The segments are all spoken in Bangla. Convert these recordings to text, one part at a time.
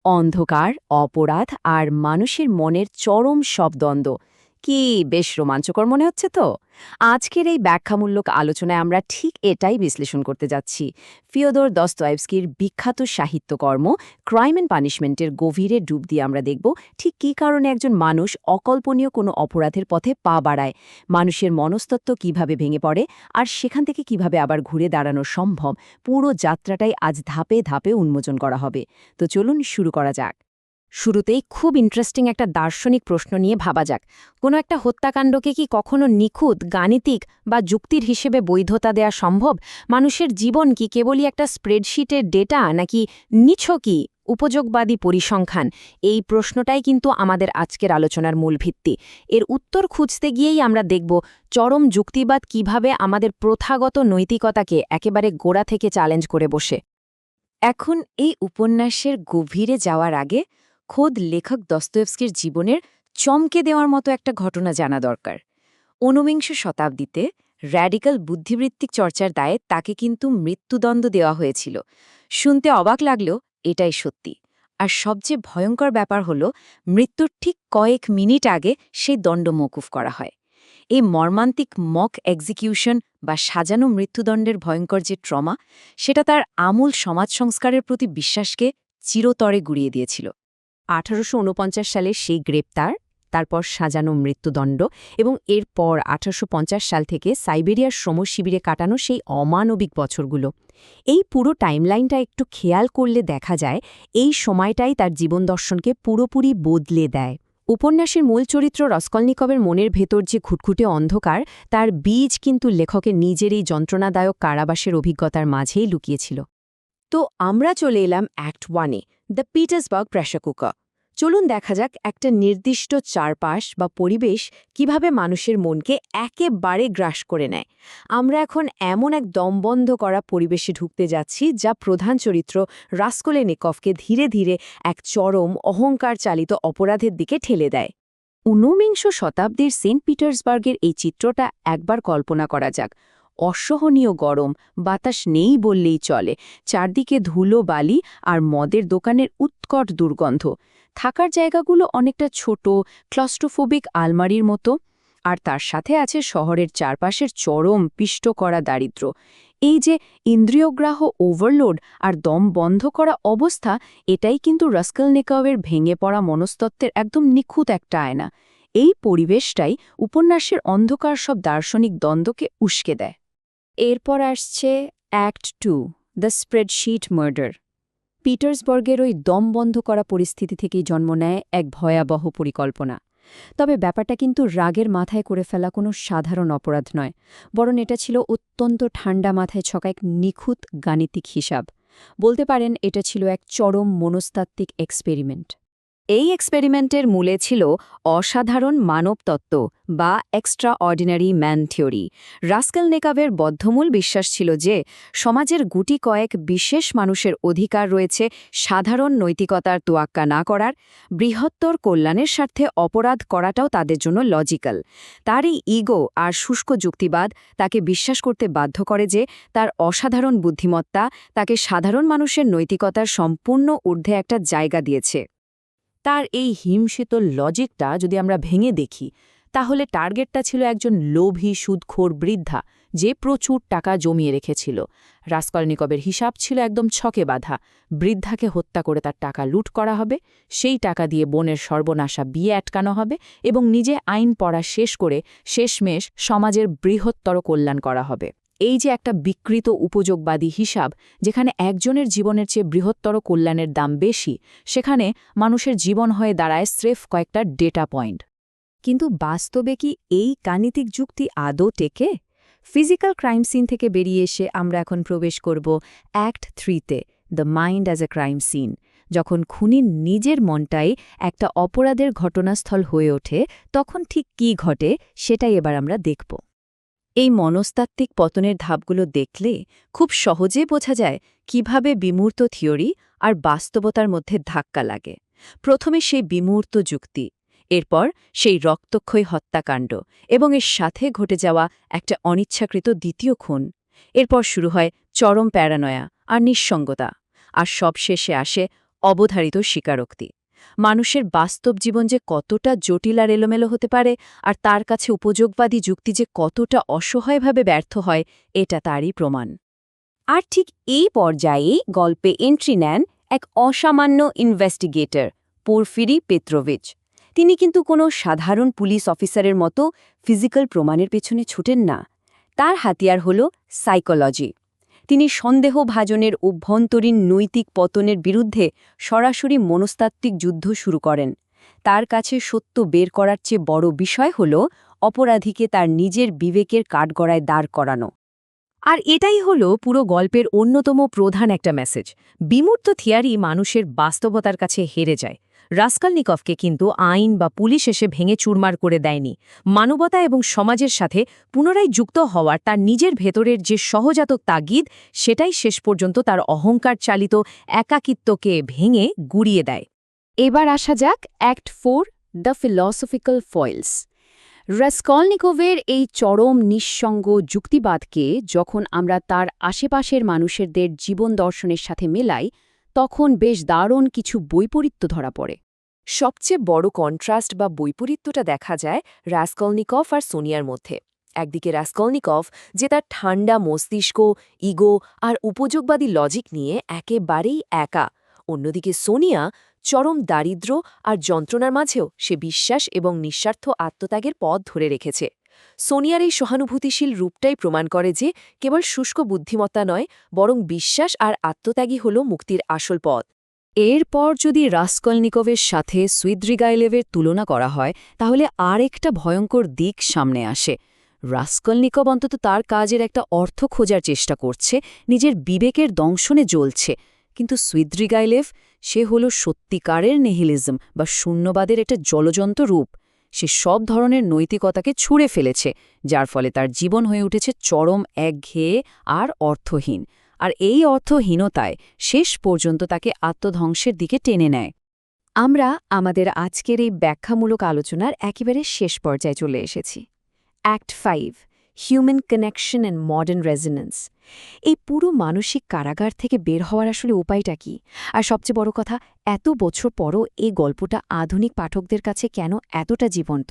অন্ধকার, অপরাধ আর মানুষের মনের চরম সব দ্বন্দ্ব। কি বেশ রোমাঞ্চকর মনে হচ্ছে তো? আজকের এই ব্যাখ্যামূলক আলোচনায় আমরা ঠিক এটাই বিশ্লেষণ করতে যাচ্ছি। ফিওদর দস্তয়েভস্কির বিখ্যাত সাহিত্যকর্ম ক্রাইম অ্যান্ড পানিশমেন্টের গভীরে ডুব দিয়ে আমরা দেখব ঠিক কী কারণে একজন মানুষ অকল্পনীয় কোনো অপরাধের পথে পা বাড়ায়, মানুষের মনস্তত্ত্ব কিভাবে ভেঙে পড়ে, আর সেখান থেকে কিভাবে আবার ঘুরে দাঁড়ানো সম্ভব। পুরো যাত্রাটাই আজ ধাপে ধাপে উন্মোচন করা হবে। তো চলুন শুরু করা যাক। শুরুতেই খুব ইন্টারেস্টিং একটা দার্শনিক প্রশ্ন নিয়ে ভাবা যাক। কোনো একটা হত্যাকাণ্ডকে কি কখনো নিখুঁত, গাণিতিক বা যুক্তির হিসেবে বৈধতা দেয়া সম্ভব? মানুষের জীবন কি কেবলই একটা স্প্রেডশিটের ডেটা, নাকি নিছকই উপযোগবাদী পরিসংখ্যান? এই প্রশ্নটাই কিন্তু আমাদের আজকের আলোচনার মূল ভিত্তি। এর উত্তর খুঁজতে গিয়েই আমরা দেখব চরম যুক্তিবাদ কিভাবে আমাদের প্রথাগত নৈতিকতাকে একেবারে গোড়া থেকে চ্যালেঞ্জ করে বসে। এখন এই উপন্যাসের গভীরে যাওয়ার আগে খোদ লেখক দস্তয়েভস্কির জীবনের চমকে দেওয়ার মতো একটা ঘটনা জানা দরকার। ঊনবিংশ শতাব্দীতে র্যাডিক্যাল বুদ্ধিবৃত্তিক চর্চার দায়ে তাকে কিন্তু মৃত্যুদণ্ড দেওয়া হয়েছিল। শুনতে অবাক লাগলেও এটাই সত্যি। আর সবচেয়ে ভয়ঙ্কর ব্যাপার হল, মৃত্যুর ঠিক কয়েক মিনিট আগে সেই দণ্ড মওকুফ করা হয়। এই মর্মান্তিক মক এক্সিকিউশন বা সাজানো মৃত্যুদণ্ডের ভয়ঙ্কর যে ট্রমা, সেটা তার আমূল সমাজ সংস্কারের প্রতি বিশ্বাসকে চিরতরে গুড়িয়ে দিয়েছিল। ১৮৪৯ সালে সেই গ্রেপ্তার, তারপর সাজানো মৃত্যুদণ্ড এবং এরপর ১৮৫০ সাল থেকে সাইবেরিয়ার শ্রমশিবিরে কাটানো সেই অমানবিক বছরগুলো। এই পুরো টাইমলাইনটা একটু খেয়াল করলে দেখা যায় এই সময়টাই তার জীবনদর্শনকে পুরোপুরি বদলে দেয়। উপন্যাসের মূল চরিত্র রসকলনিকভের মনের ভেতর যে ঘুটঘুটে অন্ধকার, তার বীজ কিন্তু লেখকের নিজের এই যন্ত্রণাদায়ক কারাবাসের অভিজ্ঞতার মাঝেই লুকিয়েছিল। তো আমরা চলে এলাম অ্যাক্ট 1-এ, দ্য পিটার্সবার্গ প্রেসার কুকার। চলুন দেখা যাক একটা নির্দিষ্ট চারপাশ বা পরিবেশ কিভাবে মানুষের মনকে একেবারে গ্রাস করে নেয়। আমরা এখন এমন এক দমবন্ধ করা পরিবেশে ঢুকতে যাচ্ছি যা প্রধান চরিত্র রাসকোলেনিকভকে ধীরে ধীরে এক চরম অহংকার চালিত অপরাধের দিকে ঠেলে দেয়। ঊনবিংশ শতাব্দীর সেন্ট পিটার্সবার্গের এই চিত্রটা একবার কল্পনা করা যাক। অসহনীয় গরম, বাতাস নেই বললেই চলে, চারদিকে ধুলো বালি আর মদের দোকানের উৎকট দুর্গন্ধ। থাকার জায়গাগুলো অনেকটা ছোট, ক্লস্ট্রোফোবিক আলমারির মতো। আর তার সাথে আছে শহরের চারপাশের চরম পিষ্ট করা দারিদ্র্য। এই যে ইন্দ্রিয়গ্রাহ ওভারলোড আর দম বন্ধ করা অবস্থা, এটাই কিন্তু রাসকলনিকভের ভেঙে পড়া মনস্তত্ত্বের একদম নিখুঁত একটা আয়না। এই পরিবেশটাই উপন্যাসের অন্ধকার সব দার্শনিক দ্বন্দ্বকে উস্কে দেয়। এরপর আসছে অ্যাক্ট 2, দ্য স্প্রেডশিট মার্ডার। পিটার্সবার্গের ওই দম বন্ধ করা পরিস্থিতি থেকেই জন্ম নেয় এক ভয়াবহ পরিকল্পনা। তবে ব্যাপারটা কিন্তু রাগের মাথায় করে ফেলা কোনো সাধারণ অপরাধ নয়, বরং এটা ছিল অত্যন্ত ঠান্ডা মাথায় ছকা এক নিখুঁত গাণিতিক হিসাব। বলতে পারেন এটা ছিল এক চরম মনস্তাত্ত্বিক এক্সপেরিমেন্ট। এই এক্সপেরিমেন্টের মূলে ছিল অসাধারণ মানবতত্ত্ব বা এক্সট্রা অর্ডিনারি ম্যান থিওরি। রাসকলনিকভের বদ্ধমূল বিশ্বাস ছিল যে সমাজের গুটি কয়েক বিশেষ মানুষের অধিকার রয়েছে সাধারণ নৈতিকতার তোয়াক্কা না করার, বৃহত্তর কল্যাণের স্বার্থে অপরাধ করাটাও তাদের জন্য লজিক্যাল। তারই ইগো আর শুষ্ক যুক্তিবাদ তাকে বিশ্বাস করতে বাধ্য করে যে তার অসাধারণ বুদ্ধিমত্তা তাকে সাধারণ মানুষের নৈতিকতার সম্পূর্ণ ঊর্ধ্বে একটা জায়গা দিয়েছে। তার এই হিমশীতল লজিকটা যদি আমরা ভেঙে দেখি, তাহলে টার্গেটটা ছিল একজন লোভী সুদখোর বৃদ্ধা যে প্রচুর টাকা জমিয়ে রেখেছিল। রাসকলনিকভের হিসাব ছিল একদম ছকে বাঁধা। বৃদ্ধাকে হত্যা করে তার টাকা লুট করা হবে, সেই টাকা দিয়ে বোনের সর্বনাশা বিয়ে আটকানো হবে এবং নিজে আইন পড়া শেষ করে শেষমেশ সমাজের বৃহত্তর কল্যাণ করা হবে। এই যে একটা বিকৃত উপযোগবাদী হিসাব, যেখানে একজনের জীবনের চেয়ে বৃহত্তর কল্যাণের দাম বেশি, সেখানে মানুষের জীবন হয়ে দাঁড়ায় স্রেফ কয়েকটা ডেটা পয়েন্ট। কিন্তু বাস্তবে কি এই গাণিতিক যুক্তি আদৌ টেকে? ফিজিক্যাল ক্রাইম সিন থেকে বেরিয়ে এসে আমরা এখন প্রবেশ করব অ্যাক্ট 3-তে, the mind as a crime scene. যখন খুনির নিজের মনটাই একটা অপরাধের ঘটনাস্থল হয়ে ওঠে, তখন ঠিক কী ঘটে সেটাই এবার আমরা দেখব। এই মনস্তাত্ত্বিক পতনের ধাপগুলো দেখলে খুব সহজে বোঝা যায় কিভাবে বিমূর্ত থিওরি আর বাস্তবতার মধ্যে ধাক্কা লাগে। প্রথমে সেই বিমূর্ত যুক্তি, এরপর সেই রক্তক্ষয়ী হত্যাকাণ্ড এবং এর সাথে ঘটে যাওয়া একটা অনিচ্ছাকৃত দ্বিতীয় খুন। এরপর শুরু হয় চরম প্যারানয়া আর নিঃসঙ্গতা, আর সবশেষে আসে অবধারিত স্বীকারোক্তি। মানুষের বাস্তব জীবন যে কতটা জটিল আর এলোমেলো হতে পারে, আর তার কাছে উপযোগবাদী যুক্তি যে কতটা অসহায়ভাবে ব্যর্থ হয়, এটা তারই প্রমাণ। আর ঠিক এই পর্যায়েই গল্পে এন্ট্রি নেন এক অসামান্য ইনভেস্টিগেটর, পোরফিরি পেত্রোভিচ। তিনি কিন্তু কোনো সাধারণ পুলিশ অফিসারের মতো ফিজিক্যাল প্রমাণের পেছনে ছুটেন না। তার হাতিয়ার হল সাইকোলজি। তিনি সন্দেহভাজনের অভ্যন্তরীণ নৈতিক পতনের বিরুদ্ধে সরাসরি মনস্তাত্ত্বিক যুদ্ধ শুরু করেন। তার কাছে সত্য বের করার চেয়ে বড় বিষয় হল অপরাধীকে তার নিজের বিবেকের কাঠগড়ায় দাঁড় করানো। আর এটাই হলো পুরো গল্পের অন্যতম প্রধান একটা মেসেজ। বিমূর্ত থিয়ারি মানুষের বাস্তবতার কাছে হেরে যায়। রাস্কলনিকভকে কিন্তু আইন বা পুলিশ এসে ভেঙে চুরমার করে দেয়নি। মানবতা এবং সমাজের সাথে পুনরায় যুক্ত হওয়ার তার নিজের ভেতরের যে সহজাত তাগিদ, সেটাই শেষ পর্যন্ত তার অহংকার চালিত একাকিত্বকে ভেঙে গুড়িয়ে দেয়। এবার আসা যাক অ্যাক্ট 4, দ্য ফিলসফিক্যাল ফয়েলস। রাস্কলনিকভের এই চরম নিঃসঙ্গ যুক্তিবাদকে যখন আমরা তার আশেপাশের মানুষদের জীবন দর্শনের সাথে মেলাই, তখন বেশ দারুণ কিছু বৈপরীত্য ধরা পড়ে। সবচেয়ে বড় কন্ট্রাস্ট বা বৈপরীত্যটা দেখা যায় রাস্কলনিকভ আর সোনিয়ার মধ্যে। একদিকে রাস্কলনিকভ, যে তার ঠান্ডা মস্তিষ্ক, ইগো আর উপযোগবাদী লজিক নিয়ে একেবারেই একা। অন্যদিকে সোনিয়া, চরম দারিদ্র্য আর যন্ত্রণার মাঝেও সে বিশ্বাস এবং নিঃস্বার্থ আত্মত্যাগের পথ ধরে রেখেছে। সোনিয়ার এই সহানুভূতিশীল রূপটাই প্রমাণ করে যে কেবল শুষ্ক বুদ্ধিমত্তা নয়, বরং বিশ্বাস আর আত্মত্যাগই হল মুক্তির আসল পথ। এরপর যদি রাস্কলনিকভের সাথে সুইদ্রিগাইলেভের তুলনা করা হয়, তাহলে আরেকটা ভয়ঙ্কর দিক সামনে আসে। রাস্কলনিকভ অন্তত তার কাজের একটা অর্থ খোঁজার চেষ্টা করছে, নিজের বিবেকের দংশনে জ্বলছে। কিন্তু সুইদ্রিগাইলেভ, সে হল সত্যিকারের নিহিলিজম বা শূন্যবাদের একটা জ্বলজন্ত রূপ। সে সব ধরনের নৈতিকতাকে ছুঁড়ে ফেলেছে, যার ফলে তার জীবন হয়ে উঠেছে চরম একঘেয়ে আর অর্থহীন। আর এই অর্থহীনতায় শেষ পর্যন্ত তাকে আত্মধ্বংসের দিকে টেনে নেয়। আমরা আমাদের আজকের এই ব্যাখ্যামূলক আলোচনার একেবারে শেষ পর্যায়ে চলে এসেছি। Act 5, human connection and modern resonance. এই পুরো মানসিক কারাগার থেকে বের হওয়ার আসলে উপায়টা কি? আর সবচেয়ে বড় কথা, এত বছর পরও এই গল্পটা আধুনিক পাঠকদের কাছে কেন এতটা জীবন্ত?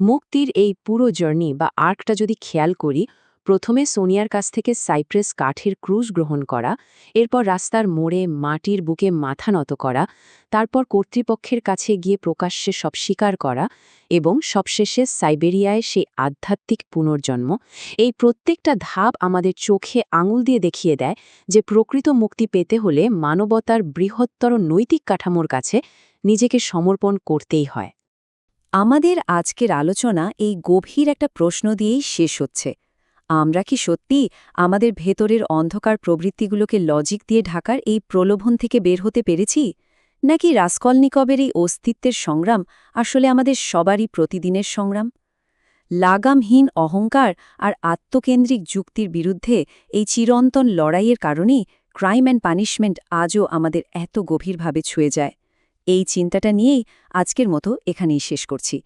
মুক্তির এই পুরো জার্নি বা আর্কটা যদি খেয়াল করি, প্রথমে সোনিয়ার কাছ থেকে সাইপ্রেস কাঠের ক্রুজ গ্রহণ করা, এরপর রাস্তার মোড়ে মাটির বুকে মাথা নত করা, তারপর কর্তৃপক্ষের কাছে গিয়ে প্রকাশ্যে সব স্বীকার করা, এবং সবশেষে সাইবেরিয়ায় সেই আধ্যাত্মিক পুনর্জন্ম, এই প্রত্যেকটা ধাপ আমাদের চোখে আঙুল দিয়ে দেখিয়ে দেয় যে প্রকৃত মুক্তি পেতে হলে মানবতার বৃহত্তর নৈতিক কাঠামোর কাছে নিজেকে সমর্পণ করতেই হয়। আমাদের আজকের আলোচনা এই গভীর একটা প্রশ্ন দিয়েই শেষ হচ্ছে। আমরা কি সত্যি আমাদের ভেতরের অন্ধকার প্রবৃত্তিগুলোকে লজিক দিয়ে ঢাকার এই প্রলোভন থেকে বের হতে পেরেছি? নাকি রাস্কলনিকভের এই অস্তিত্বের সংগ্রাম আসলে আমাদের সবারই প্রতিদিনের সংগ্রাম? লাগামহীন অহংকার আর আত্মকেন্দ্রিক যুক্তির বিরুদ্ধে এই চিরন্তন লড়াইয়ের কারণেই ক্রাইম অ্যান্ড পানিশমেন্ট আজও আমাদের এত গভীরভাবে ছুঁয়ে যায়। এই চিন্তাটা নিয়েই আজকের মতো এখানেই শেষ করছি।